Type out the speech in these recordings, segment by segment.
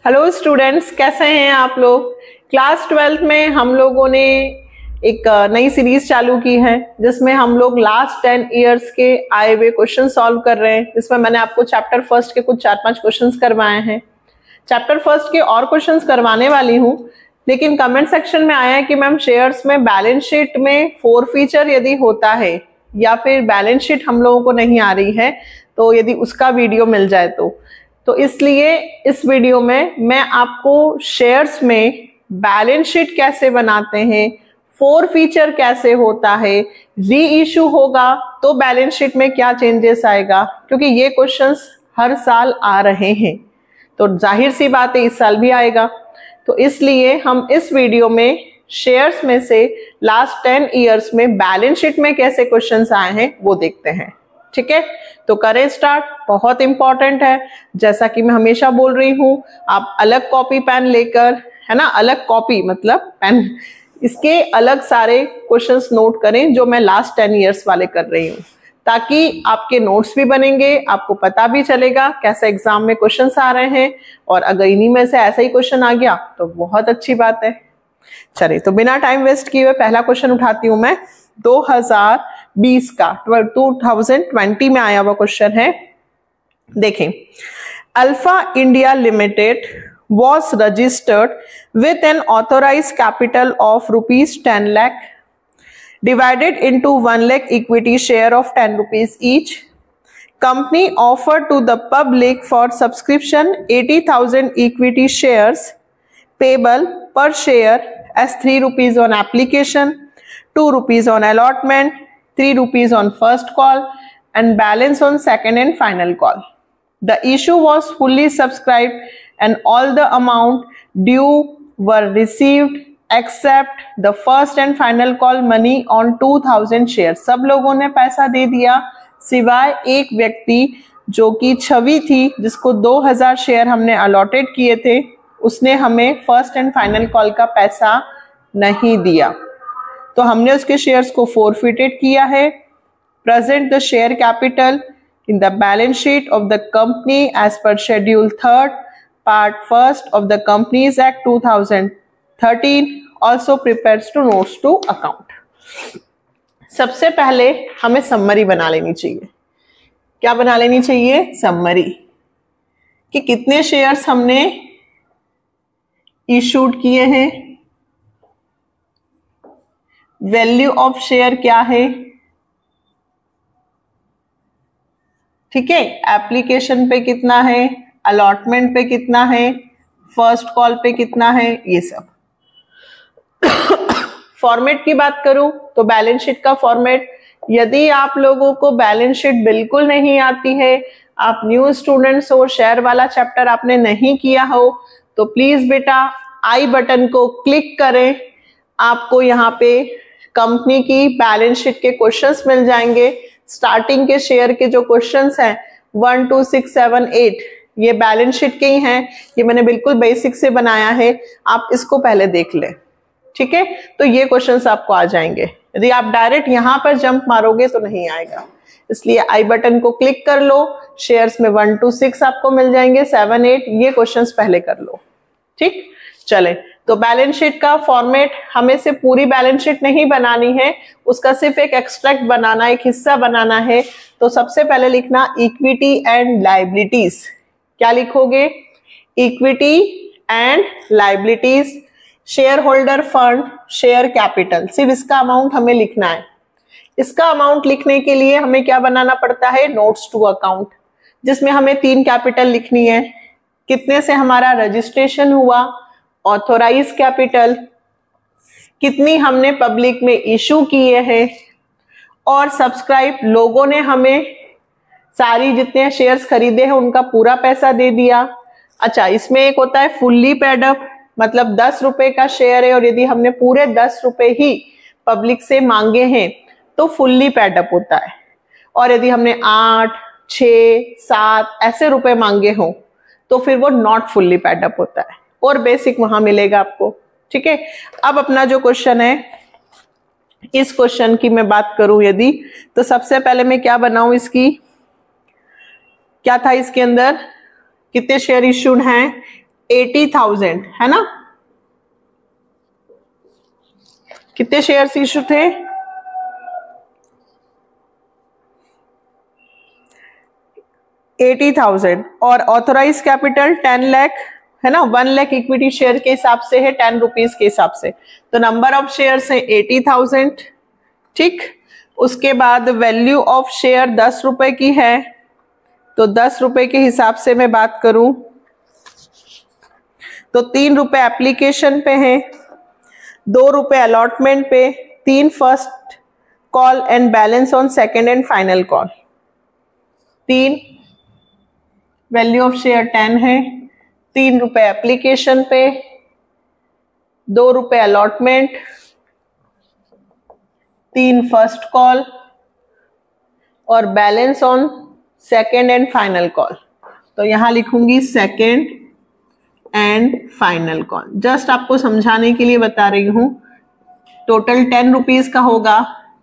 Hello students, कैसे हैं आप लोग। क्लास 12th में हम लोगों ने एक नई सीरीज चालू की है जिसमें हम लोग लास्ट 10 इयर्स के आए हुए क्वेश्चन सॉल्व कर रहे हैं। जिसमें मैंने आपको चैप्टर फर्स्ट के कुछ 4-5 क्वेश्चंस करवाए हैं। चैप्टर फर्स्ट के और क्वेश्चंस करवाने वाली हूँ, लेकिन कमेंट सेक्शन में आया है कि मैम शेयर्स में बैलेंस शीट में फीचर यदि होता है या फिर बैलेंस शीट हम लोगों को नहीं आ रही है तो यदि उसका वीडियो मिल जाए तो इसलिए इस वीडियो में मैं आपको शेयर्स में बैलेंस शीट कैसे बनाते हैं, फीचर कैसे होता है, री इशू होगा तो बैलेंस शीट में क्या चेंजेस आएगा, क्योंकि ये क्वेश्चंस हर साल आ रहे हैं तो जाहिर सी बात है इस साल भी आएगा। तो इसलिए हम इस वीडियो में शेयर्स में से लास्ट 10 इयर्स में बैलेंस शीट में कैसे क्वेश्चंस आए हैं वो देखते हैं। ठीक है, तो करें स्टार्ट। बहुत इंपॉर्टेंट है, जैसा कि मैं हमेशा बोल रही हूँ, आप अलग कॉपी पेन लेकर, है ना, अलग कॉपी मतलब पेन, इसके अलग सारे क्वेश्चंस नोट करें जो मैं लास्ट 10 इयर्स वाले कर रही हूँ, ताकि आपके नोट्स भी बनेंगे, आपको पता भी चलेगा कैसे एग्जाम में क्वेश्चंस आ रहे हैं। और अगर इन्हीं में से ऐसा ही क्वेश्चन आ गया तो बहुत अच्छी बात है। चलिए, तो बिना टाइम वेस्ट किए हुए पहला क्वेश्चन उठाती हूं मैं। 2020 का 2020 में आया हुआ क्वेश्चन है। देखें, alpha India limited was registered with an authorized capital of rupees 10 lakh divided into 1 lakh equity share of 10 rupees each. Company offered to the public for subscription 80,000 equity shares payable per share as 3 rupees on application, 2 rupees on allotment, 3 rupees on first call and balance on second and final call. The issue was fully subscribed and all the amount due were received except the first and final call money on 2000 shares. सब लोगों ने पैसा दे दिया सिवाय एक व्यक्ति जो कि छवि थी, जिसको 2000 शेयर हमने अलॉटेड किए थे, उसने हमें फर्स्ट एंड फाइनल कॉल का पैसा नहीं दिया। तो हमने उसके शेयर्स को फोरफिटेड किया है। Present the share capital in the balance sheet of the company as per schedule 3rd part 1st of the Companies Act 2013 also prepares to notes to account। सबसे पहले हमें समरी बना लेनी चाहिए। क्या बना लेनी चाहिए? समरी, कि कितने शेयर्स हमने इशूड किए हैं, वैल्यू ऑफ शेयर क्या है, ठीक है, एप्लीकेशन पे कितना है, अलॉटमेंट पे कितना है, फर्स्ट कॉल पे कितना है, ये सब। फॉर्मेट की बात करूं तो बैलेंस शीट का फॉर्मेट, यदि आप लोगों को बैलेंस शीट बिल्कुल नहीं आती है, आप न्यू स्टूडेंट्स हो, शेयर वाला चैप्टर आपने नहीं किया हो, तो प्लीज बेटा आई बटन को क्लिक करें। आपको यहाँ पे कंपनी की बैलेंस शीट के क्वेश्चंस मिल जाएंगे। स्टार्टिंग के शेयर के जो क्वेश्चंस हैं 1 2 6 7 8 ये बैलेंस शीट के ही हैं। ये मैंने बिल्कुल बेसिक से बनाया है, आप इसको पहले देख लें, ठीक है। तो ये क्वेश्चंस आपको आ जाएंगे। यदि आप डायरेक्ट यहां पर जंप मारोगे तो नहीं आएगा, इसलिए आई बटन को क्लिक कर लो। शेयर्स में 1 2 6 आपको मिल जाएंगे, 7 8 ये क्वेश्चंस पहले कर लो, ठीक। चले, तो बैलेंस शीट का फॉर्मेट, हमें से पूरी बैलेंस शीट नहीं बनानी है, उसका सिर्फ एक एक्सट्रैक्ट बनाना, एक हिस्सा बनाना है। तो सबसे पहले लिखना इक्विटी एंड लायबिलिटीज। क्या लिखोगे? Equity and liabilities, share holder fund, share capital, सिर्फ इसका अमाउंट हमें लिखना है। इसका अमाउंट लिखने के लिए हमें क्या बनाना पड़ता है? नोट्स टू अकाउंट, जिसमें हमें 3 कैपिटल लिखनी है। कितने से हमारा रजिस्ट्रेशन हुआ, ऑथोराइज कैपिटल, कितनी हमने पब्लिक में इशू किए हैं, और सब्सक्राइब, लोगों ने हमें सारी जितने शेयर्स खरीदे हैं उनका पूरा पैसा दे दिया। अच्छा, इसमें एक होता है फुल्ली पेड अप, मतलब 10 रुपए का शेयर है और यदि हमने पूरे 10 रुपए ही पब्लिक से मांगे हैं तो फुल्ली पेड अप होता है। और यदि हमने 8 6 7 ऐसे रुपए मांगे हों तो फिर वो नॉट फुल्ली पेड अप होता है, और बेसिक वहां मिलेगा आपको, ठीक है। अब अपना जो क्वेश्चन है, इस क्वेश्चन की मैं बात करूं यदि, तो सबसे पहले मैं क्या बनाऊं, इसकी क्या था, इसके अंदर कितने शेयर इश्यूड हैं, 80,000 है ना। कितने शेयर्स इशू थे? 80,000 और ऑथोराइज कैपिटल 10 लाख है ना। 1 लाख इक्विटी शेयर के हिसाब से है, 10 रुपीज के हिसाब से। तो नंबर ऑफ शेयर्स है 80,000। ठीक, उसके बाद वैल्यू ऑफ शेयर 10 रुपए की है, तो 10 रुपए के हिसाब से मैं बात करूं तो 3 रुपए एप्लीकेशन पे है, 2 रुपए अलॉटमेंट पे, 3 first call and balance on second and final call. 3 value of share 10 है, 3 रुपए एप्लीकेशन पे, 2 रुपए अलॉटमेंट, 3 फर्स्ट कॉल और balance on second and final call. तो यहां लिखूंगी second and final call, just आपको समझाने के लिए बता रही हूं। टोटल 10 रुपीज का होगा,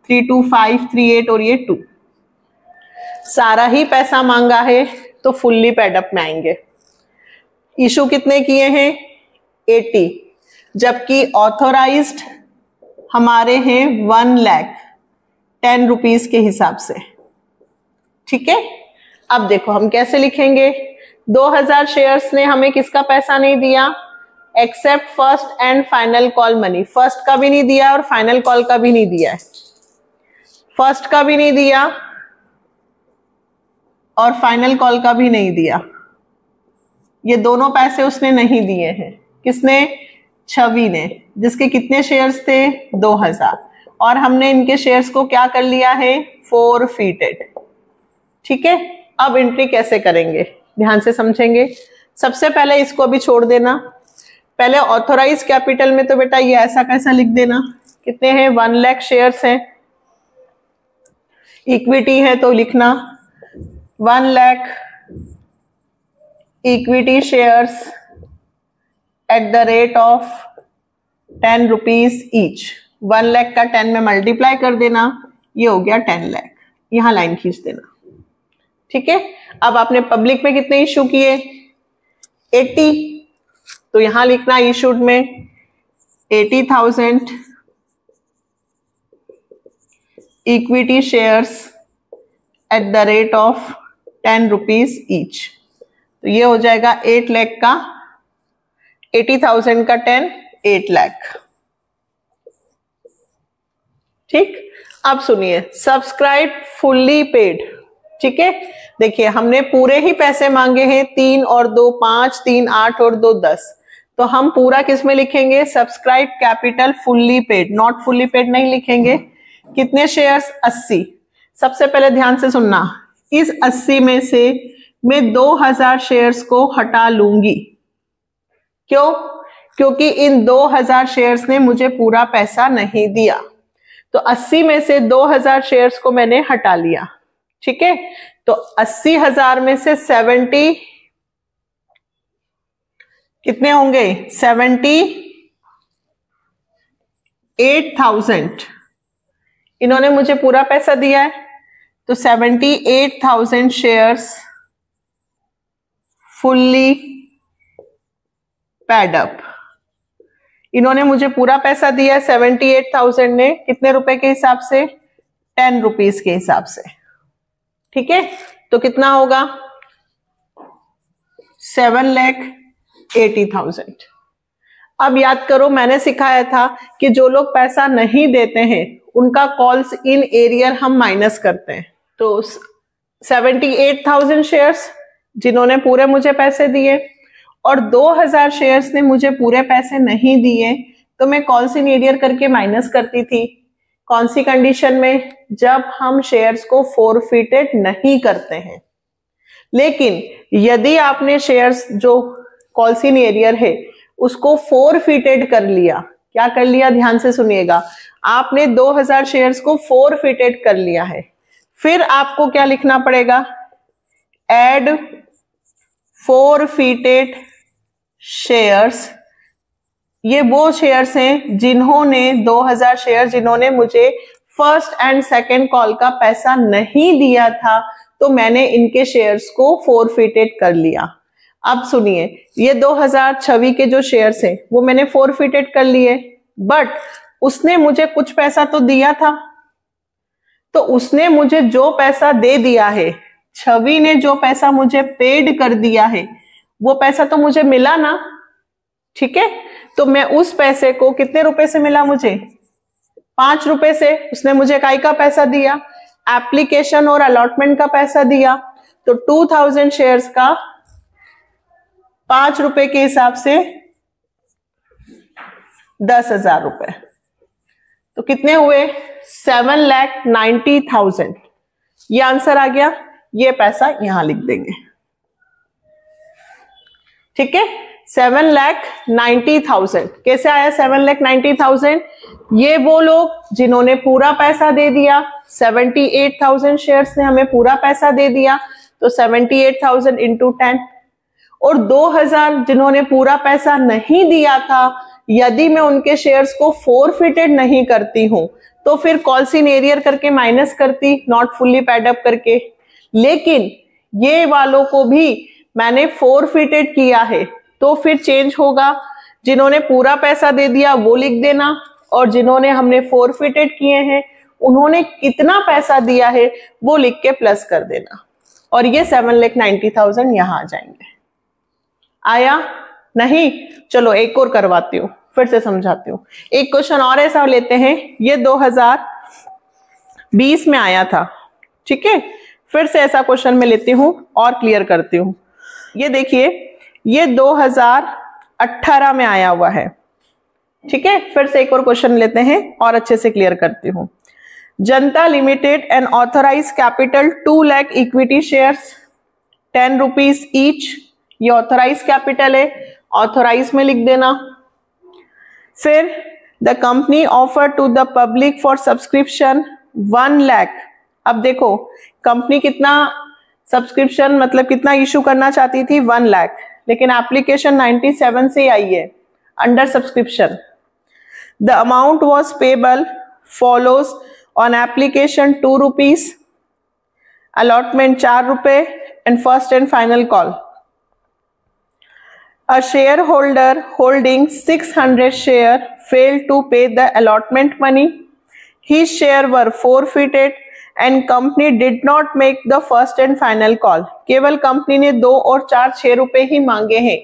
325, 38 और ये 2। सारा ही पैसा मांगा है तो फुल्ली पेडअप में आएंगे। इशू कितने किए हैं? 80, जबकि ऑथोराइज्ड हमारे हैं 1 लाख 10 रुपीज के हिसाब से। ठीक है, अब देखो हम कैसे लिखेंगे। 2000 शेयर्स ने हमें किसका पैसा नहीं दिया? Accept first and final call money. First का भी नहीं दिया और फाइनल कॉल का भी नहीं दिया है। फर्स्ट का भी नहीं दिया और फाइनल कॉल का भी नहीं दिया। ये दोनों पैसे उसने नहीं दिए हैं। किसने? छवि ने, जिसके कितने शेयर्स थे? 2000। और हमने इनके शेयर्स को क्या कर लिया है? फोरफीटेड। ठीक है, अब एंट्री कैसे करेंगे ध्यान से समझेंगे। सबसे पहले इसको अभी छोड़ देना। पहले ऑथोराइज कैपिटल में तो बेटा ये ऐसा कैसा लिख देना। कितने हैं? 1 लाख शेयर्स हैं। इक्विटी है तो लिखना 1 lakh equity shares at the rate of 10 rupees each. 1 lakh का 10 में मल्टीप्लाई कर देना, ये हो गया 10 लाख। यहां लाइन खींच देना। ठीक है, अब आपने पब्लिक में कितने इशू किए? 80, तो यहां लिखना इशूड में 80,000 equity shares at the rate of 10 rupees each. तो ये हो जाएगा 8 लाख का 80,000 का 10, 8 लाख। ठीक, अब सुनिए सब्सक्राइब फुल्ली पेड। ठीक है, देखिए हमने पूरे ही पैसे मांगे हैं, 3 और 2 5, 3 8 और 2 10। तो हम पूरा किस में लिखेंगे? Subscribe capital fully paid, not fully paid नहीं लिखेंगे। कितने शेयर्स? 80। सबसे पहले ध्यान से सुनना, इस 80 में से मैं 2000 शेयर्स को हटा लूंगी। क्यों? क्योंकि इन 2000 शेयर्स ने मुझे पूरा पैसा नहीं दिया। तो 80 में से 2000 शेयर्स को मैंने हटा लिया। ठीक है, तो 80,000 में से 70 कितने होंगे? 78,000 इन्होंने मुझे पूरा पैसा दिया है। तो 78,000 शेयर्स फुल्ली पेड अप। इन्होंने मुझे पूरा पैसा दिया है 78,000 ने। कितने रुपए के हिसाब से? 10 रुपीज के हिसाब से। ठीक है, तो कितना होगा? 7,80,000। अब याद करो मैंने सिखाया था कि जो लोग पैसा नहीं देते हैं उनका कॉल्स इन एरियर हम माइनस करते हैं। तो 78,000 शेयर्स जिन्होंने पूरे मुझे पैसे दिए और 2000 शेयर्स ने मुझे पूरे पैसे नहीं दिए, तो मैं कॉल्स इन एरियर करके माइनस करती थी। कौन सी कंडीशन में? जब हम शेयर्स को फोरफिटेड नहीं करते हैं। लेकिन यदि आपने शेयर्स जो कॉल्स इन एरियर है उसको फोरफिटेड कर लिया, क्या कर लिया ध्यान से सुनिएगा, आपने 2000 शेयर्स को फोरफिटेड कर लिया है, फिर आपको क्या लिखना पड़ेगा? Add forfeited shares. ये वो शेयर्स हैं जिन्होंने 2000 शेयर जिन्होंने मुझे फर्स्ट एंड सेकंड कॉल का पैसा नहीं दिया था, तो मैंने इनके शेयर्स को फोरफिटेड कर लिया। अब सुनिए, ये 2026 के जो शेयर्स हैं वो मैंने फोरफिटेड कर लिए, बट उसने मुझे कुछ पैसा तो दिया था, तो उसने मुझे जो पैसा दे दिया है, छवि ने जो पैसा मुझे पेड कर दिया है, वो पैसा तो मुझे मिला ना, ठीक है। तो मैं उस पैसे को कितने रुपए से मिला मुझे, 5 रुपए से। उसने मुझे काय का पैसा दिया, एप्लीकेशन और अलॉटमेंट का पैसा दिया। तो 2000 शेयर्स का 5 रुपए के हिसाब से 10,000 रुपए, तो कितने हुए, 7,90,000। ये आंसर आ गया, ये पैसा यहां लिख देंगे, ठीक है। 7,90,000 कैसे आया 7,90,000? ये वो लोग जिन्होंने पूरा पैसा दे दिया, 78,000 शेयर्स ने हमें पूरा पैसा दे दिया, तो 78,000 इंटू 10। और 2,000 जिन्होंने पूरा पैसा नहीं दिया था, यदि मैं उनके शेयर्स को फोरफिटेड नहीं करती हूं तो फिर कॉल्सिन एरियर करके माइनस करती, नॉट फुल्ली पेड अप करके। लेकिन ये वालों को भी मैंने फोरफिटेड किया है, तो फिर चेंज होगा, जिन्होंने पूरा पैसा दे दिया वो लिख देना, और जिन्होंने हमने फोरफिटेड किए हैं उन्होंने कितना पैसा दिया है वो लिख के प्लस कर देना, और ये 7,90,000 यहां आ जाएंगे। आया नहीं? चलो एक और करवाती हूँ, फिर से समझाती हूँ। एक क्वेश्चन और ऐसा लेते हैं, ये 2020 में आया था, ठीक है। फिर से ऐसा क्वेश्चन मैं लेती हूँ और क्लियर करती हूँ। ये देखिए, ये 2018 में आया हुआ है, ठीक है। फिर से एक और क्वेश्चन लेते हैं और अच्छे से क्लियर करती हूँ। Janata limited and authorise capital 2 lakh equity shares 10 rupees each, ये ऑथराइज कैपिटल है, ऑथराइज में लिख देना। फिर the company offer to the public for subscription 1 lakh. अब देखो कंपनी कितना सब्सक्रिप्शन मतलब कितना इशू करना चाहती थी, 1 लाख, लेकिन एप्लीकेशन 97 से आई है under subscription. The amount was payable follows on application 2 rupees, allotment 4 रुपए and first and final call. A shareholder holding 600 share failed to pay the allotment money. His share were forfeited and company did not make the first and final call. केवल company ने 2 और 4 6 रुपए ही मांगे हैं,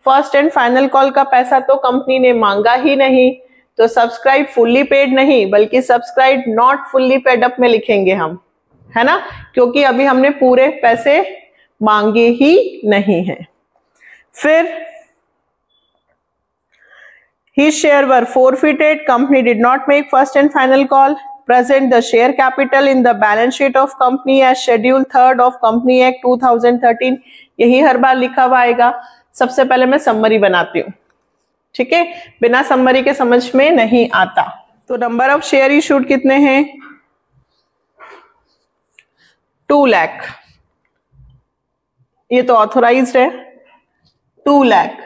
first and final call का पैसा तो company ने मांगा ही नहीं। तो सब्सक्राइब फुल्ली पेड नहीं बल्कि subscribe not fully paid up में लिखेंगे हम, है ना, क्योंकि अभी हमने पूरे पैसे मांगे ही नहीं है। फिर his share were forfeited, company did not make first and final call, present the share capital in the balance sheet of company as schedule 3rd of company act 2013। यही हर बार लिखा हुआ आएगा। सबसे पहले मैं समरी बनाती हूँ, ठीक है, बिना समरी के समझ में नहीं आता। तो नंबर ऑफ शेयर इशूड कितने हैं, 2 लाख, ये तो ऑथोराइज्ड है 2 लाख,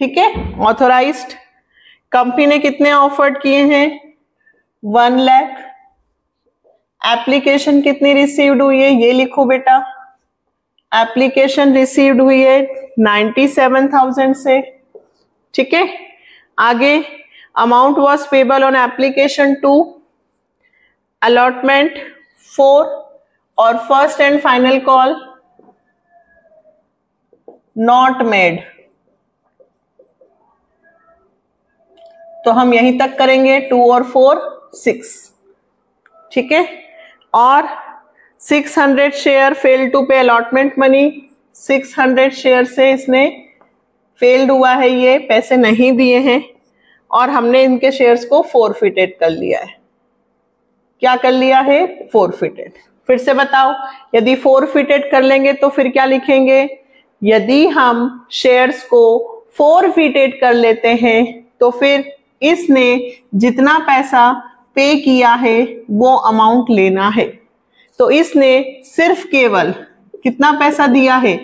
ठीक है, ऑथोराइज्ड। कंपनी ने कितने ऑफर्ड किए हैं, 1 लाख। एप्लीकेशन कितनी रिसीव्ड हुई है, ये लिखो बेटा, एप्लीकेशन रिसीव्ड हुई है 97,000 से, ठीक है। आगे amount was payable on application 2, allotment 4 और first and final call not made. तो हम यहीं तक करेंगे, 2 और 4 6, ठीक है। और 600 शेयर फेल टू पे अलॉटमेंट मनी, 600 शेयर से इसने फेल्ड हुआ है, ये पैसे नहीं दिए हैं और हमने इनके शेयर्स को फोरफिटेड कर लिया है। क्या कर लिया है, फोरफिटेड। फिर से बताओ, यदि फोरफिटेड कर लेंगे तो फिर क्या लिखेंगे, यदि हम शेयर्स को फोरफिटेड कर लेते हैं तो फिर इसने जितना पैसा पे किया है वो अमाउंट लेना है। तो इसने सिर्फ केवल कितना पैसा दिया है,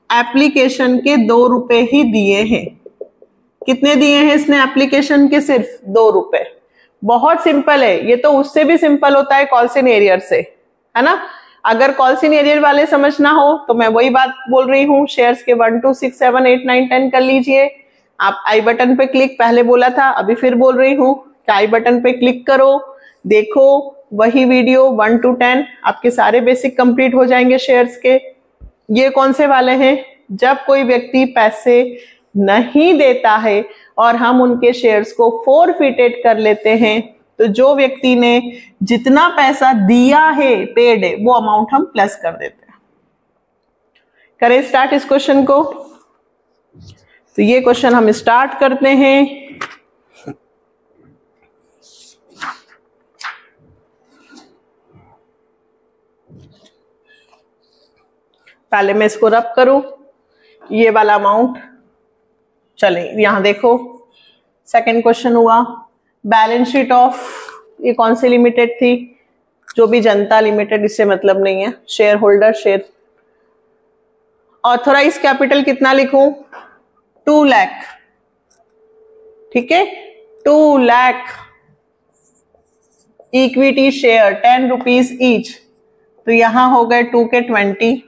एप्लीकेशन के 2 रुपए ही दिए हैं। कितने दिए हैं इसने एप्लीकेशन के, सिर्फ 2 रुपए। बहुत सिंपल है, ये तो उससे भी सिंपल होता है कॉल्सिन एरियर से, है ना। अगर कॉल्सिन एरियर वाले समझना हो तो मैं वही बात बोल रही हूँ, शेयर्स के 1 2 6 7 8 9 10 कर लीजिए। आप आई बटन पे क्लिक, पहले बोला था अभी फिर बोल रही हूँ कि आई बटन पे क्लिक करो, देखो वही वीडियो 1 to 10, आपके सारे बेसिक कंप्लीट हो जाएंगे शेयर्स के। ये कौन से वाले हैं? जब कोई व्यक्ति पैसे नहीं देता है और हम उनके शेयर्स को फोरफिटेड कर लेते हैं, तो जो व्यक्ति ने जितना पैसा दिया है, पेड है, वो अमाउंट हम प्लस कर देते हैं। करें स्टार्ट इस क्वेश्चन को। तो ये क्वेश्चन हम स्टार्ट करते हैं। पहले मैं इसको रब करूं, ये वाला अमाउंट। चले यहां देखो, सेकंड क्वेश्चन हुआ बैलेंस शीट ऑफ, ये कौन सी लिमिटेड थी? जो भी जनता लिमिटेड, इससे मतलब नहीं है, shareholder share. Authorise capital कितना लिखूं? 2 लाख, ठीक है, 2 lakh. Equity share 10 rupees each, तो यहां हो गए 2 के 20,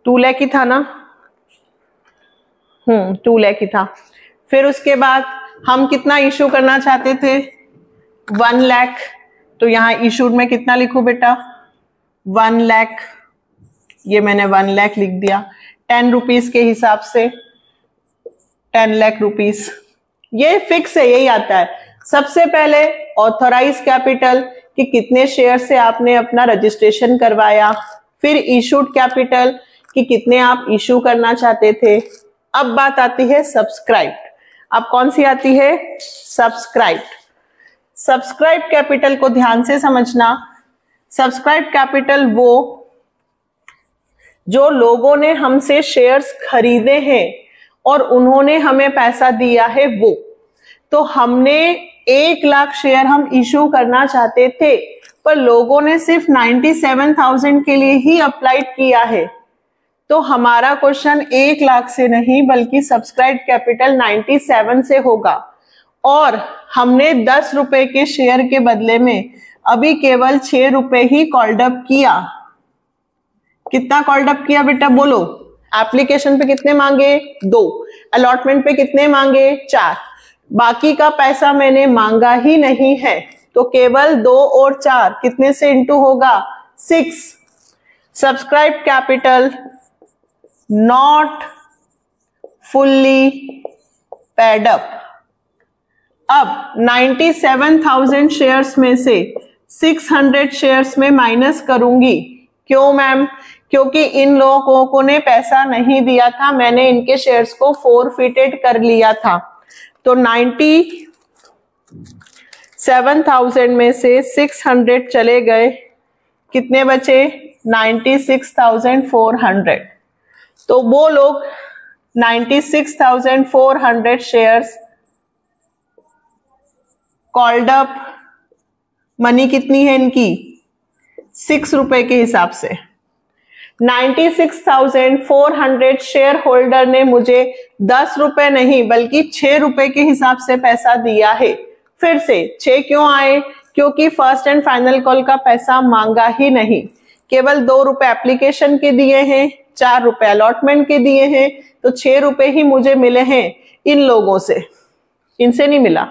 2 लाख ही था ना? 2 लाख ही था। फिर उसके बाद हम कितना इशू करना चाहते थे? 1 लाख, तो यहां इशूड में कितना लिखूं बेटा? 1 लाख, ये मैंने 1 लाख लिख दिया। 10 रुपीज के हिसाब से 10 लाख रुपीज, ये फिक्स है, यही आता है। सबसे पहले ऑथोराइज कैपिटल कि कितने शेयर से आपने अपना रजिस्ट्रेशन करवाया, फिर इशूड कैपिटल कि कितने आप इशू करना चाहते थे। अब बात आती है सब्सक्राइब्ड। अब कौन सी आती है? सब्सक्राइब्ड। सब्सक्राइब कैपिटल को ध्यान से समझना। सब्सक्राइब कैपिटल वो जो लोगों ने हमसे शेयर्स खरीदे हैं और उन्होंने हमें पैसा दिया है, वो। तो हमने 1 लाख शेयर हम इशू करना चाहते थे, पर लोगों ने सिर्फ 97,000 के लिए ही अप्लाइड किया है। तो हमारा क्वेश्चन 1 लाख से नहीं बल्कि सब्सक्राइब कैपिटल 97 से होगा। और हमने 10 रुपए के शेयर के बदले में अभी केवल 6 रुपए ही कॉल्ड अप किया। कितना कॉल्ड अप किया बेटा बोलो? एप्लीकेशन पे कितने मांगे? 2। अलॉटमेंट पे कितने मांगे? 4। बाकी का पैसा मैंने मांगा ही नहीं है, तो केवल 2 और 4 कितने से इंटू होगा? 6। Subscribe capital not fully paid up. अब 97,000 शेयर्स में से 600 शेयर्स में माइनस करूंगी। क्यों मैम? क्योंकि इन लोगों ने पैसा नहीं दिया था, मैंने इनके शेयर्स को फोरफिटेड कर लिया था। तो 97,000 में से 600 चले गए, कितने बचे? 96,400। तो वो लोग 96,400 शेयर्स कॉल्ड अप, मनी कितनी है इनकी? 6 रुपए के हिसाब से। 96,400 शेयर होल्डर ने मुझे 10 रुपए नहीं बल्कि 6 रुपए के हिसाब से पैसा दिया है। फिर से 6 क्यों आए? क्योंकि फर्स्ट एंड फाइनल कॉल का पैसा मांगा ही नहीं, केवल 2 रुपए एप्लीकेशन के दिए हैं, 4 रुपए अलॉटमेंट के दिए हैं, तो 6 रुपए ही मुझे मिले हैं इन लोगों से, इनसे नहीं मिला,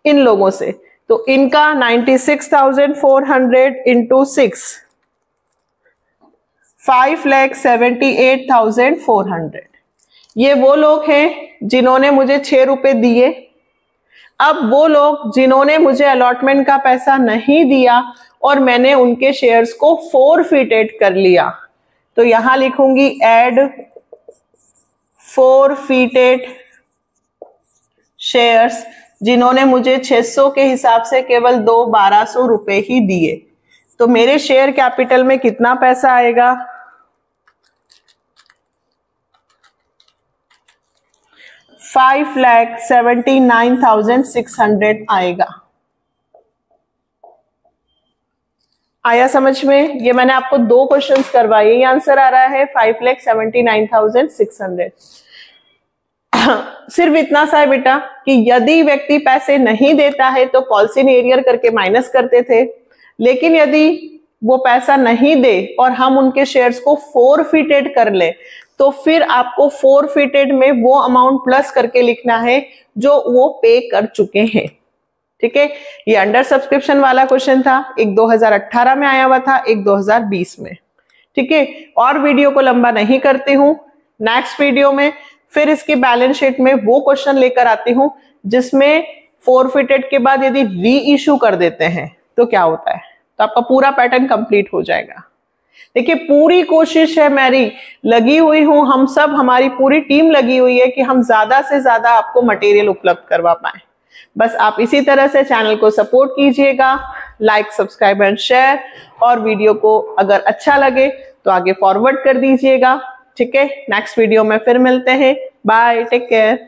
इन लोगों से। तो इनका 96,400 इंटू 6, 5,78,400। ये वो लोग हैं जिन्होंने मुझे 6 रुपए दिए। अब वो लोग जिन्होंने मुझे अलॉटमेंट का पैसा नहीं दिया और मैंने उनके शेयर्स को फोरफिटेड कर लिया, तो यहां लिखूंगी एड फोरफिटेड शेयर्स, जिन्होंने मुझे 600 के हिसाब से केवल 1200 रुपए ही दिए। तो मेरे शेयर कैपिटल में कितना पैसा आएगा? 5,79,600 आएगा। आया समझ में? ये मैंने आपको 2 क्वेश्चंस करवाए, ये आंसर आ रहा है 5,79,600। सिर्फ इतना सा है बेटा कि यदि व्यक्ति पैसे नहीं देता है तो कॉल्सिन एरियर करके माइनस करते थे, लेकिन यदि वो पैसा नहीं दे और हम उनके शेयर्स को फोरफिटेड कर ले, तो फिर आपको फोरफिटेड में वो अमाउंट प्लस करके लिखना है जो वो पे कर चुके हैं। ठीक है, ये अंडर सब्सक्रिप्शन वाला क्वेश्चन था, एक 2018 में आया हुआ था, एक 2020 में। ठीक है, और वीडियो को लंबा नहीं करती हूं, नेक्स्ट वीडियो में फिर इसकी बैलेंस शीट में वो क्वेश्चन लेकर आती हूं जिसमें फोरफिटेड के बाद यदि री इशू कर देते हैं तो क्या होता है, तो आपका पूरा पैटर्न कंप्लीट हो जाएगा। देखिए, पूरी कोशिश है मेरी, लगी हुई हूं, हम सब, हमारी पूरी टीम लगी हुई है कि हम ज्यादा से ज्यादा आपको मटेरियल उपलब्ध करवा पाए। बस आप इसी तरह से चैनल को सपोर्ट कीजिएगा, लाइक, सब्सक्राइब एंड शेयर, और वीडियो को अगर अच्छा लगे तो आगे फॉरवर्ड कर दीजिएगा। ठीक है, नेक्स्ट वीडियो में फिर मिलते हैं। Bye, take care.